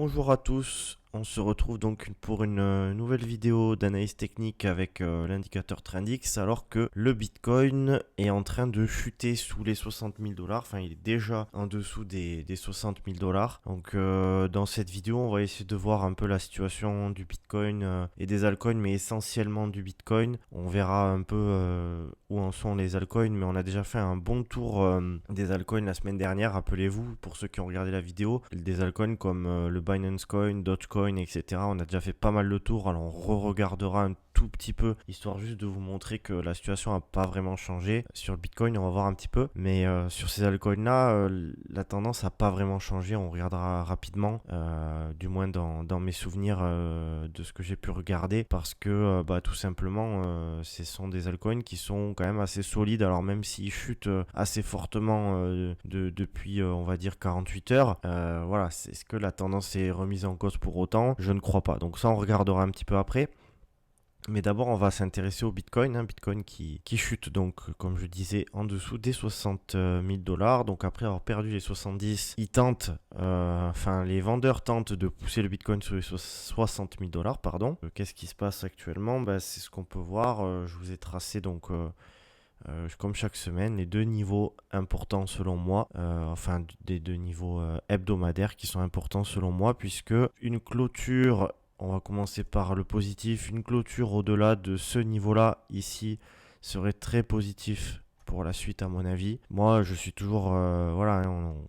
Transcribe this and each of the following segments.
Bonjour à tous, on se retrouve donc pour une nouvelle vidéo d'analyse technique avec l'indicateur Trendix alors que le Bitcoin est en train de chuter sous les 60 000 dollars, enfin il est déjà en dessous des 60 000 dollars. Donc dans cette vidéo on va essayer de voir un peu la situation du Bitcoin et des altcoins, mais essentiellement du Bitcoin. On verra un peu où en sont les altcoins, mais on a déjà fait un bon tour des altcoins la semaine dernière, rappelez-vous, pour ceux qui ont regardé la vidéo, des altcoins comme le Binance Coin, Dogecoin, etc. On a déjà fait pas mal de tours, alors on re-regardera un tout petit peu, histoire juste de vous montrer que la situation n'a pas vraiment changé. Sur le Bitcoin, on va voir un petit peu, mais sur ces altcoins-là, la tendance n'a pas vraiment changé. On regardera rapidement, du moins dans mes souvenirs de ce que j'ai pu regarder, parce que tout simplement, ce sont des altcoins qui sont quand même assez solides, alors même s'ils chutent assez fortement depuis, on va dire, 48 heures, voilà, est-ce que la tendance est remise en cause pour autant? Je ne crois pas. Donc ça, on regardera un petit peu après. Mais d'abord, on va s'intéresser au Bitcoin, Bitcoin qui chute donc, comme je disais, en dessous des 60 000 dollars. Donc après avoir perdu les 70, ils tentent, les vendeurs tentent de pousser le Bitcoin sur les 60 000 dollars, pardon. Qu'est-ce qui se passe actuellement? C'est ce qu'on peut voir. Je vous ai tracé donc comme chaque semaine, les deux niveaux importants selon moi, des deux niveaux hebdomadaires qui sont importants selon moi, puisque une clôture, on va commencer par le positif, une clôture au-delà de ce niveau-là, ici, serait très positif pour la suite à mon avis. Moi je suis toujours,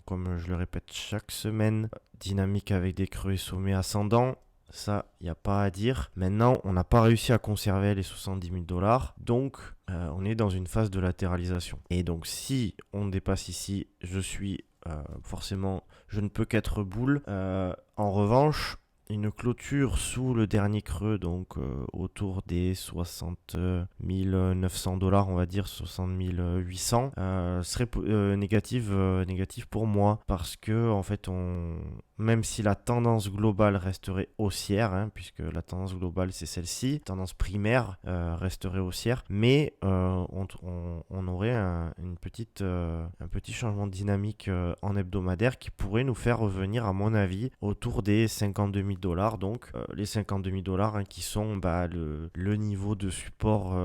comme je le répète chaque semaine, dynamique avec des creux et sommets ascendants. Ça, il n'y a pas à dire. Maintenant, on n'a pas réussi à conserver les 70 000 dollars. Donc, on est dans une phase de latéralisation. Et donc, si on dépasse ici, forcément, je ne peux qu'être boule. En revanche, une clôture sous le dernier creux, donc autour des 60 900 dollars, on va dire 60 800, serait négative pour moi, parce que en fait, même si la tendance globale resterait haussière, puisque la tendance globale c'est celle-ci, tendance primaire resterait haussière, mais on aurait un petit changement de dynamique en hebdomadaire qui pourrait nous faire revenir, à mon avis, autour des 52 000 dollars. Donc les 52 000 dollars qui sont le niveau de support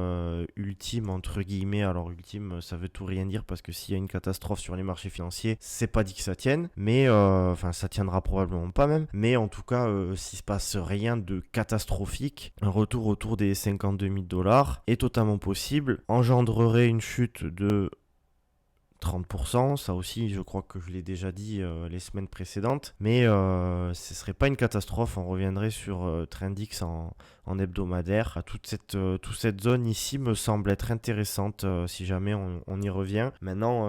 ultime, entre guillemets. Alors ultime, ça veut tout rien dire, parce que s'il y a une catastrophe sur les marchés financiers, c'est pas dit que ça tienne, mais ça tiendra probablement pas même, mais en tout cas s'il se passe rien de catastrophique, un retour autour des 52 000 dollars est totalement possible, engendrerait une chute de 30%, ça aussi je crois que je l'ai déjà dit les semaines précédentes, mais ce serait pas une catastrophe, on reviendrait sur Trendix en hebdomadaire. Toute cette zone ici me semble être intéressante si jamais on y revient. Maintenant,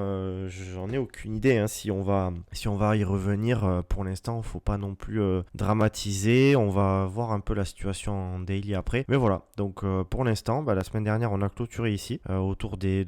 j'en ai aucune idée si on va y revenir. Pour l'instant, faut pas non plus dramatiser, on va voir un peu la situation en daily après. Mais voilà, donc pour l'instant, la semaine dernière on a clôturé ici autour des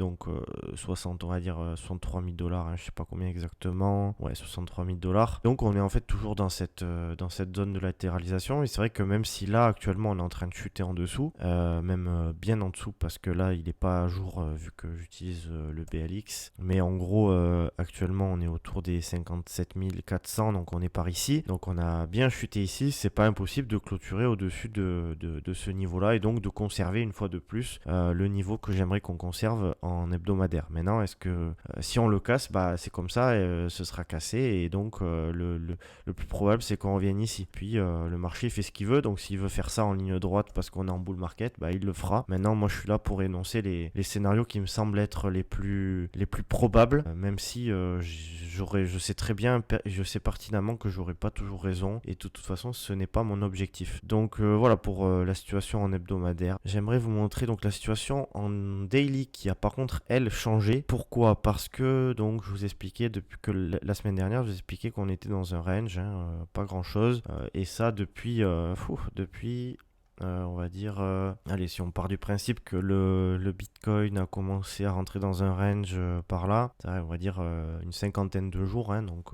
60, on va dire 63 000 dollars, je sais pas combien exactement, 63 000 dollars. Donc on est en fait toujours dans cette zone de latéralisation, et c'est vrai que même si là actuellement on est en train de chuter en dessous, même bien en dessous, parce que là il n'est pas à jour vu que j'utilise le BLX, mais en gros actuellement on est autour des 57 400, donc on est par ici, donc on a bien chuté ici. C'est pas impossible de clôturer au-dessus de ce niveau-là, et donc de conserver une fois de plus le niveau que j'aimerais qu'on conserve en hebdomadaire. Maintenant, est-ce que si on le casse, c'est comme ça, ce sera cassé, et donc le plus probable c'est qu'on revienne ici. Puis le marché fait ce qu'il veut, donc s'il veut faire ça en ligne droite parce qu'on est en bull market, il le fera. Maintenant, moi je suis là pour énoncer les scénarios qui me semblent être les plus probables, même si je sais très bien, je sais pertinemment que j'aurai pas toujours raison, et de toute façon ce n'est pas mon objectif. Donc voilà pour la situation en hebdomadaire. J'aimerais vous montrer donc la situation en daily, qui a par contre elle changé. Pourquoi? Parce que donc je vous expliquais depuis que la semaine dernière, je vous expliquais qu'on était dans un range, pas grand chose, et ça depuis on va dire, allez, si on part du principe que le Bitcoin a commencé à rentrer dans un range par là, on va dire une cinquantaine de jours, donc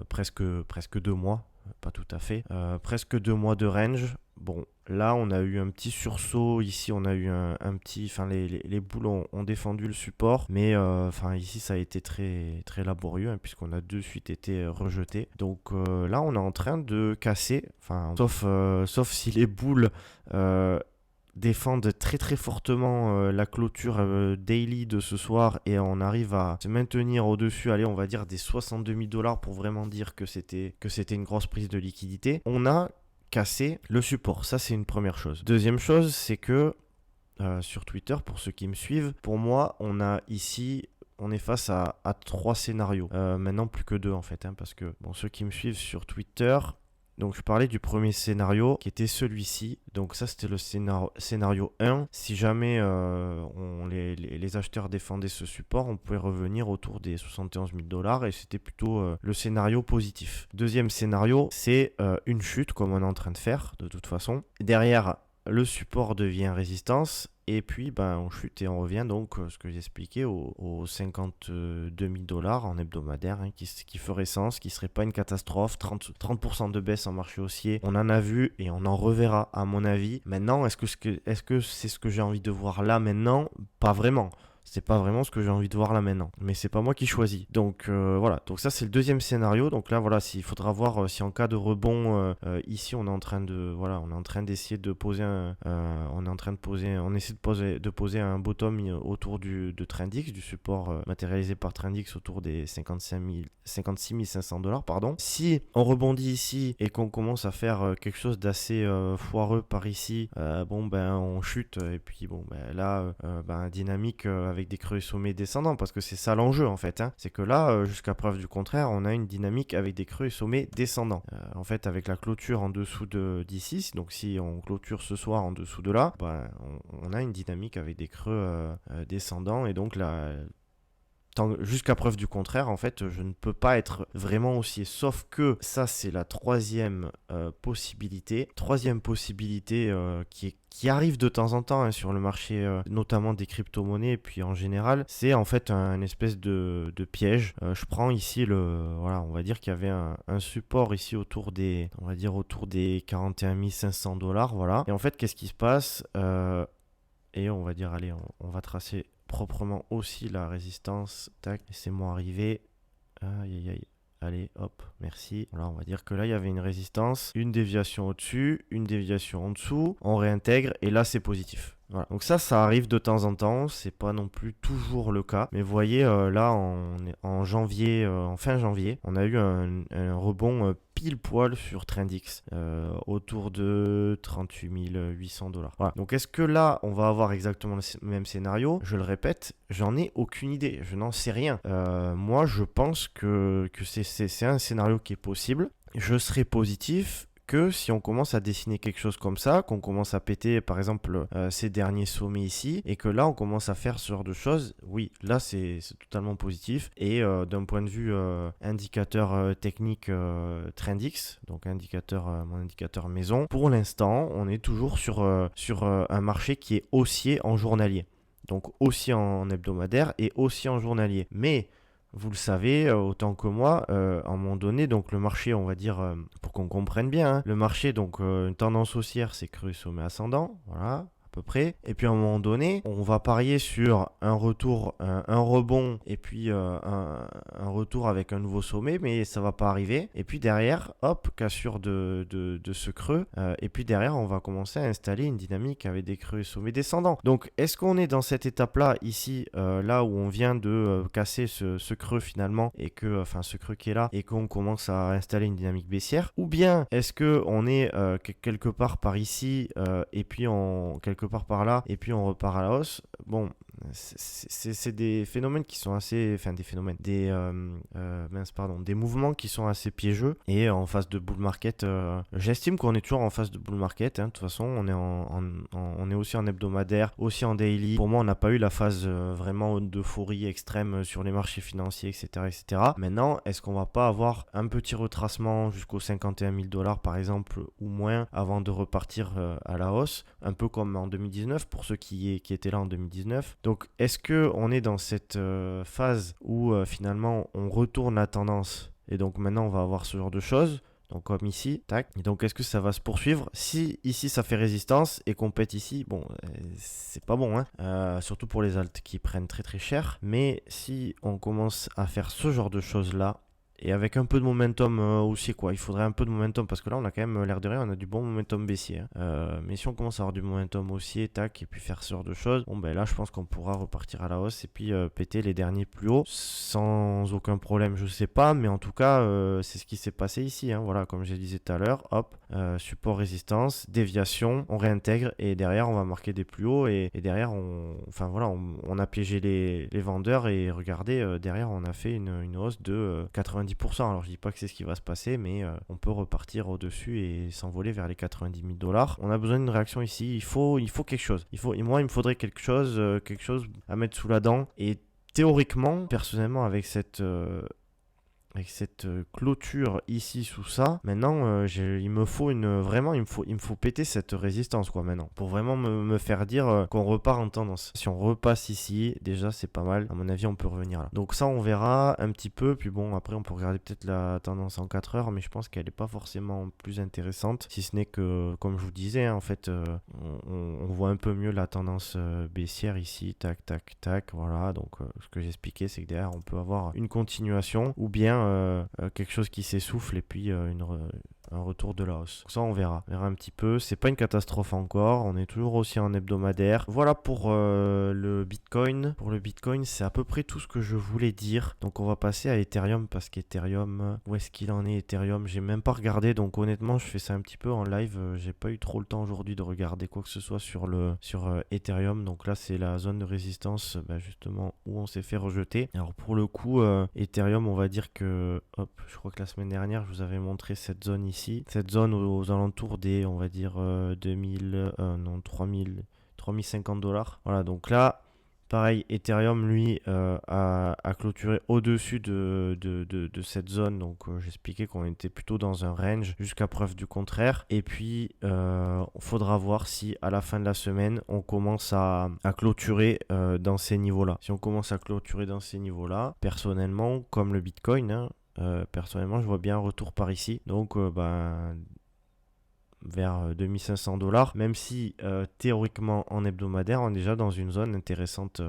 presque 2 mois, pas tout à fait, presque 2 mois de range. bon, là, on a eu un petit sursaut. Ici, on a eu un petit. Enfin, les boules ont défendu le support. Mais enfin, ici, ça a été très, très laborieux, hein, puisqu'on a de suite été rejeté. Donc là, on est en train de casser. Enfin, sauf si les boules. Défendent très très fortement la clôture daily de ce soir et on arrive à se maintenir au-dessus, allez, on va dire des 62 000 dollars pour vraiment dire que c'était une grosse prise de liquidité. On a cassé le support, ça c'est une première chose. Deuxième chose, c'est que sur Twitter, pour ceux qui me suivent, pour moi, on est face à trois scénarios. Maintenant, plus que deux en fait, hein, parce que bon, ceux qui me suivent sur Twitter. Donc je parlais du premier scénario qui était celui-ci. Donc ça c'était le scénario 1. Si jamais les acheteurs défendaient ce support, on pouvait revenir autour des 71 000 dollars et c'était plutôt le scénario positif. Deuxième scénario, c'est une chute comme on est en train de faire de toute façon. Derrière, le support devient résistance. Et puis, ben, on chute et on revient donc, ce que j'expliquais, aux 52 000 dollars en hebdomadaire, hein, qui ferait sens, qui serait pas une catastrophe. 30% de baisse en marché haussier, on en a vu et on en reverra, à mon avis. Maintenant, est-ce que c'est ce que j'ai envie de voir là maintenant? Pas vraiment. C'est pas vraiment ce que j'ai envie de voir là maintenant. Mais c'est pas moi qui choisis. Donc voilà. Donc ça c'est le deuxième scénario. Donc là voilà, il faudra voir si en cas de rebond ici on est en train d'essayer de poser de poser un bottom autour de Trendix, du support matérialisé par Trendix autour des 56 500 dollars pardon. Si on rebondit ici et qu'on commence à faire quelque chose d'assez foireux par ici, bon ben on chute et puis bon ben là dynamique avec des creux et sommets descendants, parce que c'est ça l'enjeu en fait, hein. C'est que là, jusqu'à preuve du contraire, on a une dynamique avec des creux et sommets descendants. En fait, avec la clôture en dessous d'ici, donc si on clôture ce soir en dessous de là, on a une dynamique avec des creux descendants, et donc là, jusqu'à preuve du contraire, en fait, je ne peux pas être vraiment haussier. Sauf que ça, c'est la troisième possibilité. Troisième possibilité qui arrive de temps en temps, hein, sur le marché, notamment des crypto-monnaies, et puis en général, c'est en fait un espèce de piège. Je prends ici voilà, on va dire qu'il y avait un support ici autour des 41 500 dollars, voilà. Et en fait, qu'est-ce qui se passe? Et on va dire, allez, on va tracer proprement aussi la résistance. Tac, laissez-moi arriver. Aïe aïe aïe. Allez, hop, merci. Voilà, on va dire que là, il y avait une résistance, une déviation au-dessus, une déviation en dessous. On réintègre et là, c'est positif. Voilà. Donc ça arrive de temps en temps. C'est pas non plus toujours le cas. Mais vous voyez, là, en janvier, en fin janvier, on a eu un rebond pile poil sur Trendix, autour de 38 800 dollars. Voilà. Donc est-ce que là, on va avoir exactement le même scénario? Je le répète, j'en ai aucune idée. Je n'en sais rien. Moi, je pense que c'est un scénario qui est possible. Je serai positif que si on commence à dessiner quelque chose comme ça, qu'on commence à péter par exemple ces derniers sommets ici, et que là on commence à faire ce genre de choses, oui, là c'est totalement positif. Et d'un point de vue indicateur technique Trendix, donc mon indicateur maison, pour l'instant on est toujours sur un marché qui est haussier en journalier. Donc haussier en hebdomadaire et haussier en journalier. Mais vous le savez autant que moi, à un moment donné, donc le marché, on va dire, pour qu'on comprenne bien, hein, le marché, donc une tendance haussière, c'est creux sommet ascendant, voilà, à peu près. Et puis à un moment donné, on va parier sur un retour, un rebond, et puis un retour avec un nouveau sommet, mais ça va pas arriver. Et puis derrière, hop, cassure de ce creux, et puis derrière, on va commencer à installer une dynamique avec des creux et sommets descendants. Donc, est-ce qu'on est dans cette étape-là, ici, là où on vient de casser ce creux finalement, et que, enfin, ce creux qui est là, et qu'on commence à installer une dynamique baissière? Ou bien, est-ce qu'on est quelque part par ici, et puis quelque part par là, et puis on repart à la hausse? Bon, c'est des phénomènes qui sont assez, enfin des phénomènes, des mouvements qui sont assez piégeux. Et en phase de bull market, j'estime qu'on est toujours en phase de bull market, hein. De toute façon, on est aussi en hebdomadaire, aussi en daily. Pour moi, on n'a pas eu la phase vraiment d'euphorie extrême sur les marchés financiers, etc., etc. Maintenant, est-ce qu'on va pas avoir un petit retracement jusqu'aux 51 000 dollars par exemple, ou moins, avant de repartir à la hausse, un peu comme en 2019 pour ceux qui étaient là en 2019. Donc, est-ce qu'on est dans cette phase où finalement on retourne la tendance, et donc maintenant on va avoir ce genre de choses? Donc comme ici, tac. Et donc est-ce que ça va se poursuivre? Si ici ça fait résistance et qu'on pète ici, bon, c'est pas bon, hein. Surtout pour les alts qui prennent très très cher. Mais si on commence à faire ce genre de choses là, et avec un peu de momentum aussi, quoi. Il faudrait un peu de momentum parce que là, on a quand même l'air de rien, on a du bon momentum baissier, hein. Mais si on commence à avoir du momentum haussier, tac, et puis faire ce genre de choses, bon, ben là, je pense qu'on pourra repartir à la hausse et puis péter les derniers plus hauts sans aucun problème, je sais pas, mais en tout cas, c'est ce qui s'est passé ici, hein. Voilà, comme je disais tout à l'heure, hop, support résistance, déviation, on réintègre et derrière, on va marquer des plus hauts et derrière, enfin voilà, on a piégé les vendeurs et regardez, derrière, on a fait une hausse de 90%. Alors je dis pas que c'est ce qui va se passer, mais on peut repartir au-dessus et s'envoler vers les 90 000 $. On a besoin d'une réaction ici. Il faut quelque chose. Moi, il me faudrait quelque chose à mettre sous la dent. Et théoriquement, personnellement, avec cette clôture ici sous ça, maintenant il me faut vraiment il me faut péter cette résistance quoi maintenant pour vraiment me faire dire qu'on repart en tendance. Si on repasse ici, déjà c'est pas mal, à mon avis on peut revenir là. Donc ça on verra un petit peu, puis bon après on peut regarder peut-être la tendance en 4 heures, mais je pense qu'elle n'est pas forcément plus intéressante, si ce n'est que comme je vous disais hein, en fait on voit un peu mieux la tendance baissière ici, tac tac tac, voilà. Donc ce que j'expliquais c'est que derrière on peut avoir une continuation ou bien quelque chose qui s'essouffle et puis un retour de la hausse. Donc ça on verra un petit peu. C'est pas une catastrophe encore, on est toujours aussi en hebdomadaire. Voilà pour le Bitcoin. Pour le Bitcoin c'est à peu près tout ce que je voulais dire. Donc on va passer à Ethereum parce qu'Ethereum, où est-ce qu'il en est Ethereum? J'ai même pas regardé, donc honnêtement je fais ça un petit peu en live. J'ai pas eu trop le temps aujourd'hui de regarder quoi que ce soit sur Ethereum. Donc là c'est la zone de résistance justement où on s'est fait rejeter. Alors pour le coup Ethereum on va dire que hop, je crois que la semaine dernière je vous avais montré cette zone ici. Cette zone aux alentours des, on va dire, 3050 $. Voilà, donc là, pareil, Ethereum, lui, a clôturé au-dessus de cette zone. Donc, j'expliquais qu'on était plutôt dans un range jusqu'à preuve du contraire. Et puis, il faudra voir si à la fin de la semaine, on commence à clôturer dans ces niveaux-là. Si on commence à clôturer dans ces niveaux-là, personnellement, comme le Bitcoin, hein, personnellement, je vois bien un retour par ici. Donc, vers 2500 $, même si théoriquement en hebdomadaire on est déjà dans une zone intéressante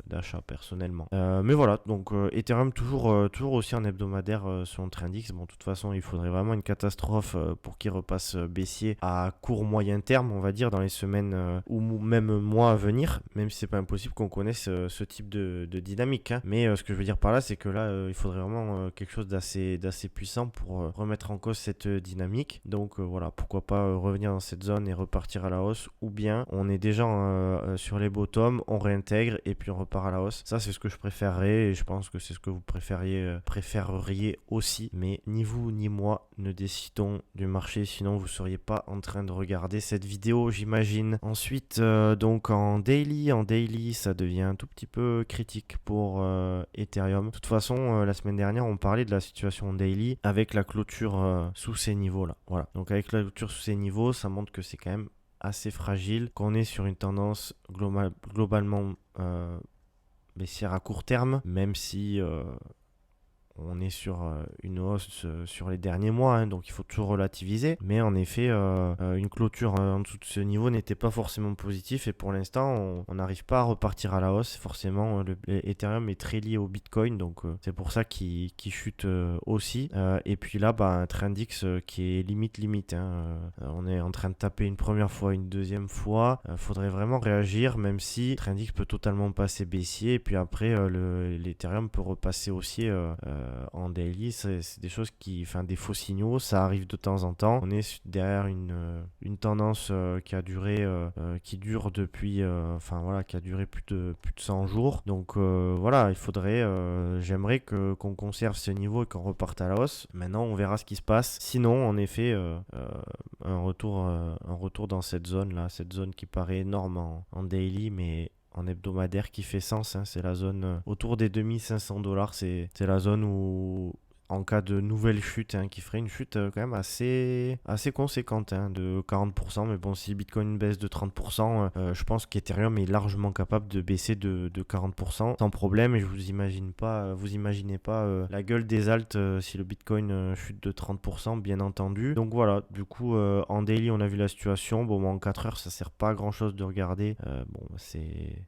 d'achat personnellement. Mais voilà, donc Ethereum toujours aussi en hebdomadaire sur Trendix. Bon, de toute façon, il faudrait vraiment une catastrophe pour qu'il repasse baissier à court moyen terme, on va dire, dans les semaines ou même mois à venir, même si c'est pas impossible qu'on connaisse ce type de dynamique. Hein. Mais ce que je veux dire par là, c'est que là, il faudrait vraiment quelque chose d'assez puissant pour remettre en cause cette dynamique. Donc voilà, pourquoi pas revenir dans cette zone et repartir à la hausse, ou bien on est déjà sur les bottoms, on réintègre et puis on repart à la hausse. Ça c'est ce que je préférerais et je pense que c'est ce que vous préféreriez aussi, mais ni vous ni moi ne décidons du marché, sinon vous seriez pas en train de regarder cette vidéo, j'imagine. Ensuite donc en daily ça devient un tout petit peu critique pour Ethereum. De toute façon la semaine dernière on parlait de la situation en daily avec la clôture sous ces niveaux là. Voilà, donc avec la clôture sous ces niveaux, ça montre que c'est quand même assez fragile, qu'on est sur une tendance globalement baissière à court terme, même si on est sur une hausse sur les derniers mois, hein, donc il faut toujours relativiser. Mais en effet, une clôture en dessous de ce niveau n'était pas forcément positif et pour l'instant, on n'arrive pas à repartir à la hausse. Forcément, l'Ethereum est très lié au Bitcoin, donc c'est pour ça qu'il chute aussi. Et puis là, un Trendix qui est limite. Hein, on est en train de taper une première fois, une deuxième fois. Faudrait vraiment réagir, même si Trendix peut totalement passer baissier. Et puis après, l'Ethereum peut repasser haussier en daily. C'est des choses des faux signaux, ça arrive de temps en temps. On est derrière une tendance qui dure depuis qui a duré plus de 100 jours. Donc voilà, il faudrait j'aimerais qu'on conserve ce niveau et qu'on reparte à la hausse. Maintenant, on verra ce qui se passe. Sinon, en effet, un retour dans cette zone là, cette zone qui paraît énorme en daily, mais en hebdomadaire qui fait sens, hein, c'est la zone autour des 2500 $, c'est la zone où en cas de nouvelle chute, hein, qui ferait une chute quand même assez conséquente, hein, de 40%. Mais bon, si Bitcoin baisse de 30%, je pense qu'Ethereum est largement capable de baisser de 40% sans problème. Et vous imaginez pas la gueule des alts si le Bitcoin chute de 30%, bien entendu. Donc voilà, du coup, en daily, on a vu la situation. Bon, en 4 heures, ça sert pas à grand chose de regarder. Bon, c'est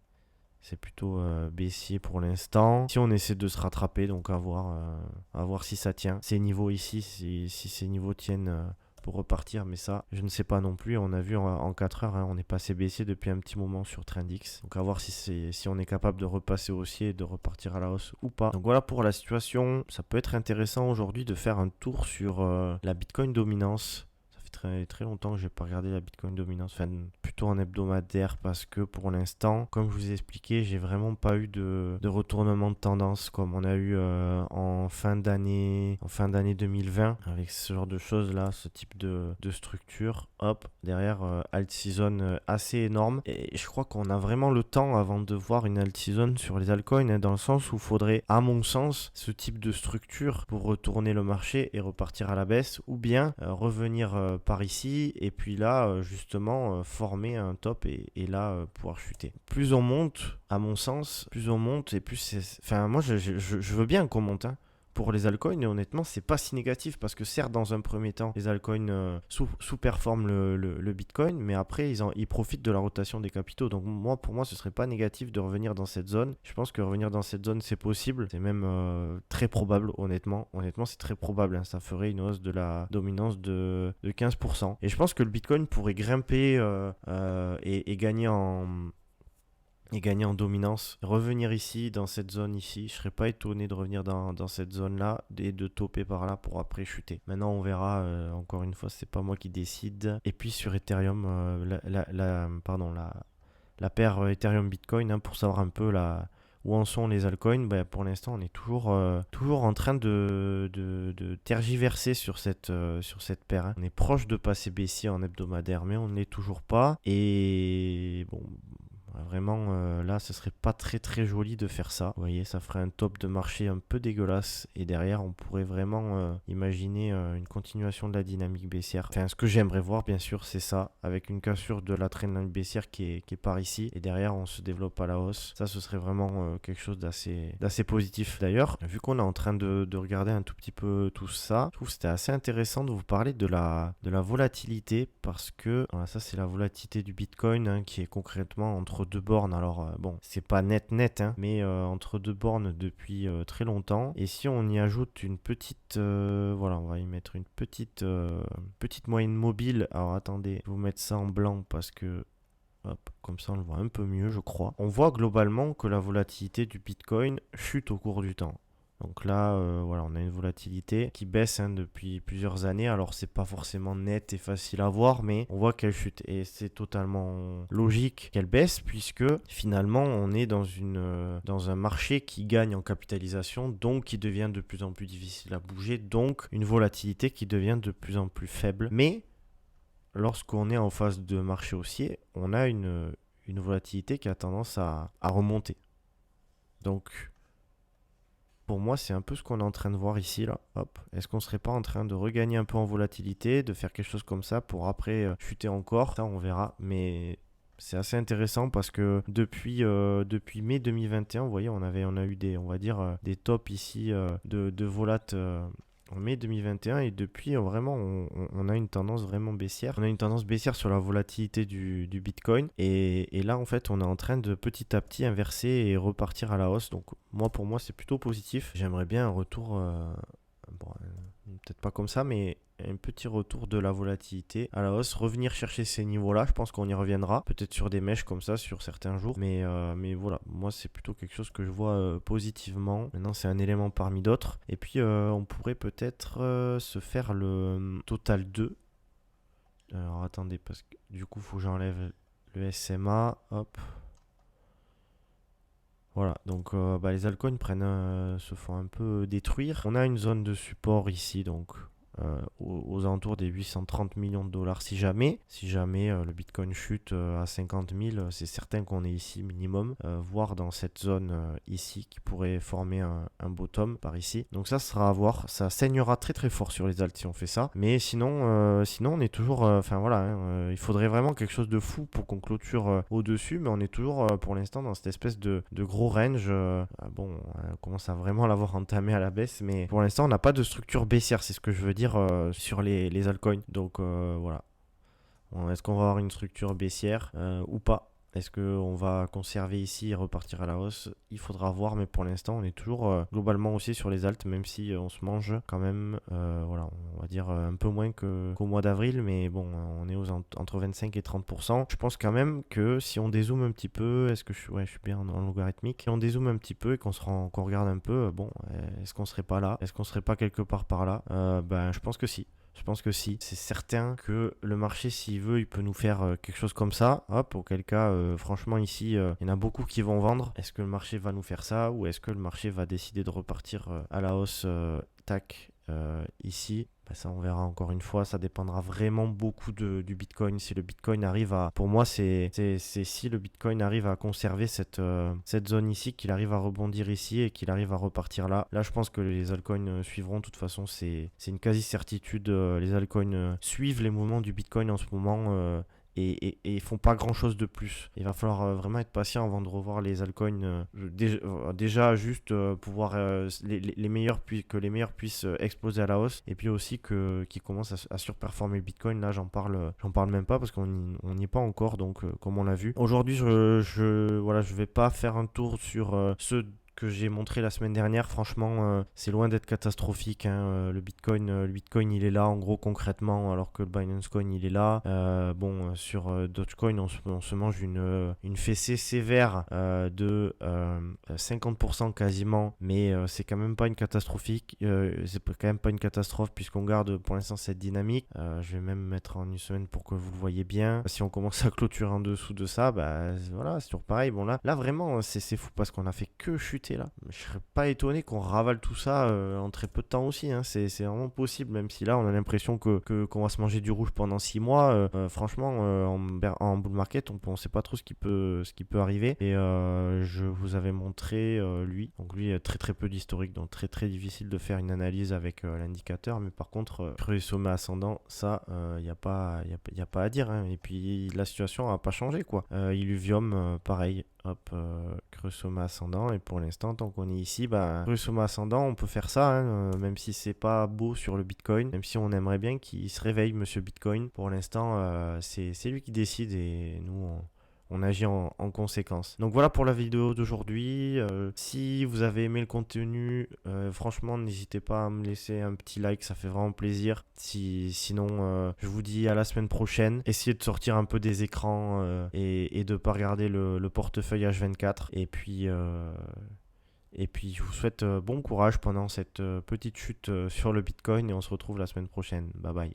plutôt baissier pour l'instant. Si on essaie de se rattraper, donc à voir si ça tient. Ces niveaux ici, si ces niveaux tiennent pour repartir, mais ça, je ne sais pas non plus. On a vu en 4 heures, hein, on est passé baissier depuis un petit moment sur Trendix. Donc à voir si on est capable de repasser haussier et de repartir à la hausse ou pas. Donc voilà pour la situation. Ça peut être intéressant aujourd'hui de faire un tour sur la Bitcoin dominance. Très, très longtemps que je n'ai pas regardé la Bitcoin dominance, enfin plutôt en hebdomadaire, parce que pour l'instant, comme je vous ai expliqué, j'ai vraiment pas eu de retournement de tendance comme on a eu en fin d'année 2020 avec ce genre de choses là, ce type de structure. Hop, derrière alt season assez énorme, et je crois qu'on a vraiment le temps avant de voir une alt season sur les altcoins, hein, dans le sens où il faudrait, à mon sens, ce type de structure pour retourner le marché et repartir à la baisse, ou bien revenir par ici et puis là justement former un top et là pouvoir chuter. Plus on monte, à mon sens, plus on monte et plus c'est... Enfin moi je veux bien qu'on monte, hein, pour les altcoins, et honnêtement c'est pas si négatif, parce que certes dans un premier temps les altcoins sous-performent le Bitcoin, mais après ils profitent de la rotation des capitaux. Donc pour moi ce serait pas négatif de revenir dans cette zone. Je pense que revenir dans cette zone c'est possible, c'est même très probable. Honnêtement c'est très probable, hein. Ça ferait une hausse de la dominance de 15%, et je pense que le Bitcoin pourrait grimper et gagner en dominance, revenir ici, dans cette zone ici. Je serais pas étonné de revenir dans cette zone-là et de topper par là pour après chuter. Maintenant, on verra. Encore une fois, c'est pas moi qui décide. Et puis sur Ethereum, la paire Ethereum-Bitcoin, hein, pour savoir un peu où en sont les altcoins, pour l'instant, on est toujours en train de tergiverser sur cette paire, hein. On est proche de passer baissier en hebdomadaire, mais on ne l'est toujours pas. Et bon... Vraiment, là, ce serait pas très très joli de faire ça. Vous voyez, ça ferait un top de marché un peu dégueulasse. Et derrière, on pourrait vraiment imaginer une continuation de la dynamique baissière. Enfin, ce que j'aimerais voir, bien sûr, c'est ça. Avec une cassure de la trendline baissière qui est par ici. Et derrière, on se développe à la hausse. Ça, ce serait vraiment quelque chose d'assez positif. D'ailleurs, vu qu'on est en train de regarder un tout petit peu tout ça, je trouve que c'était assez intéressant de vous parler de la volatilité. Parce que, voilà, ça, c'est la volatilité du Bitcoin, hein, qui est concrètement entre deux bornes. Alors bon, c'est pas net, hein, mais entre deux bornes depuis très longtemps. Et si on y ajoute une petite, voilà, on va y mettre une petite moyenne mobile. Alors attendez, je vais vous mettre ça en blanc parce que hop, comme ça on le voit un peu mieux, je crois. On voit globalement que la volatilité du Bitcoin chute au cours du temps. Donc là, voilà, on a une volatilité qui baisse, hein, depuis plusieurs années. Alors c'est pas forcément net et facile à voir, mais on voit qu'elle chute, et c'est totalement logique qu'elle baisse, puisque finalement on est dans un marché qui gagne en capitalisation, donc qui devient de plus en plus difficile à bouger, donc une volatilité qui devient de plus en plus faible. Mais lorsqu'on est en phase de marché haussier, on a une volatilité qui a tendance à remonter. Donc pour moi, c'est un peu ce qu'on est en train de voir ici, là. Hop. Est-ce qu'on serait pas en train de regagner un peu en volatilité, de faire quelque chose comme ça pour après chuter encore? Ça, on verra. Mais c'est assez intéressant parce que depuis mai 2021, vous voyez, on a eu des tops ici de volat en mai 2021, et depuis vraiment on a une tendance vraiment baissière. On a une tendance baissière sur la volatilité du Bitcoin, et là en fait on est en train de petit à petit inverser et repartir à la hausse. Donc pour moi c'est plutôt positif. J'aimerais bien un retour, peut-être pas comme ça, mais un petit retour de la volatilité à la hausse, revenir chercher ces niveaux-là. Je pense qu'on y reviendra, peut-être sur des mèches comme ça sur certains jours, mais voilà, moi c'est plutôt quelque chose que je vois positivement. Maintenant c'est un élément parmi d'autres, et puis on pourrait peut-être se faire le total 2. Alors attendez, parce que du coup faut que j'enlève le SMA, hop. Voilà, donc les altcoins se font un peu détruire. On a une zone de support ici, donc aux alentours des 830 millions de dollars si jamais le Bitcoin chute à 50 000, c'est certain qu'on est ici minimum, voire dans cette zone ici qui pourrait former un bottom par ici. Donc ça sera à voir, ça saignera très très fort sur les alts si on fait ça, mais sinon on est toujours, il faudrait vraiment quelque chose de fou pour qu'on clôture au-dessus, mais on est toujours pour l'instant dans cette espèce de gros range. On commence à vraiment l'avoir entamé à la baisse, mais pour l'instant on n'a pas de structure baissière, c'est ce que je veux dire sur les altcoins. Donc voilà. Est-ce qu'on va avoir une structure baissière ou pas? Est-ce qu'on va conserver ici et repartir à la hausse? Il faudra voir, mais pour l'instant, on est toujours globalement aussi sur les alts, même si on se mange quand même, on va dire un peu moins qu'au mois d'avril, mais bon, on est entre 25 et 30%. Je pense quand même que si on dézoome un petit peu, est-ce que je suis bien en logarithmique? Si on dézoome un petit peu et qu'on regarde un peu, est-ce qu'on serait pas là? Est-ce qu'on serait pas quelque part par là? Je pense que si. Je pense que si. C'est certain que le marché, s'il veut, il peut nous faire quelque chose comme ça. Hop, auquel cas, franchement, ici, il y en a beaucoup qui vont vendre. Est-ce que le marché va nous faire ça ou est-ce que le marché va décider de repartir à la hausse ici? Ça, on verra encore une fois. Ça dépendra vraiment beaucoup du Bitcoin. Si le Bitcoin arrive à... Pour moi, c'est si le Bitcoin arrive à conserver cette zone ici, qu'il arrive à rebondir ici et qu'il arrive à repartir là. Là, je pense que les altcoins suivront. De toute façon, c'est une quasi-certitude. Les altcoins suivent les mouvements du Bitcoin en ce moment. Et font pas grand chose de plus. Il va falloir vraiment être patient avant de revoir les altcoins. Déjà juste pouvoir les meilleurs que les meilleurs puissent exploser à la hausse, et puis aussi qu'ils commencent à surperformer le Bitcoin. Là, j'en parle même pas parce qu'on n'y est pas encore. Donc comme on l'a vu aujourd'hui, je vais pas faire un tour sur ceux que j'ai montré la semaine dernière. Franchement, c'est loin d'être catastrophique, hein. Le Bitcoin il est là en gros concrètement, alors que le Binance Coin il est là. Sur Dogecoin on se mange une fessée sévère de 50% quasiment, mais c'est quand même pas une catastrophique. C'est quand même pas une catastrophe puisqu'on garde pour l'instant cette dynamique. Je vais même mettre en une semaine pour que vous le voyez bien. Si on commence à clôturer en dessous de ça, voilà, c'est toujours pareil. Bon là vraiment c'est fou parce qu'on a fait que chuter là. Je serais pas étonné qu'on ravale tout ça en très peu de temps aussi, hein. C'est vraiment possible, même si là on a l'impression qu'on va se manger du rouge pendant 6 mois. Franchement, en bull market, on sait pas trop ce qui peut arriver. Et je vous avais montré lui. Donc lui, très très peu d'historique, donc très très difficile de faire une analyse avec l'indicateur. Mais par contre, creux et sommet ascendant, ça, il n'y a pas à dire, hein. Et puis la situation n'a pas changé, quoi. Illuvium, pareil. Hop, creux sommet ascendant, et pour l'instant tant qu'on est ici, creux sommet ascendant, on peut faire ça, hein, même si c'est pas beau sur le Bitcoin, même si on aimerait bien qu'il se réveille monsieur Bitcoin. Pour l'instant c'est lui qui décide et nous on agit en conséquence. Donc voilà pour la vidéo d'aujourd'hui. Si vous avez aimé le contenu, franchement n'hésitez pas à me laisser un petit like, ça fait vraiment plaisir. Sinon je vous dis à la semaine prochaine. Essayez de sortir un peu des écrans et de pas regarder le portefeuille H24. Et puis je vous souhaite bon courage pendant cette petite chute sur le Bitcoin et on se retrouve la semaine prochaine. Bye bye.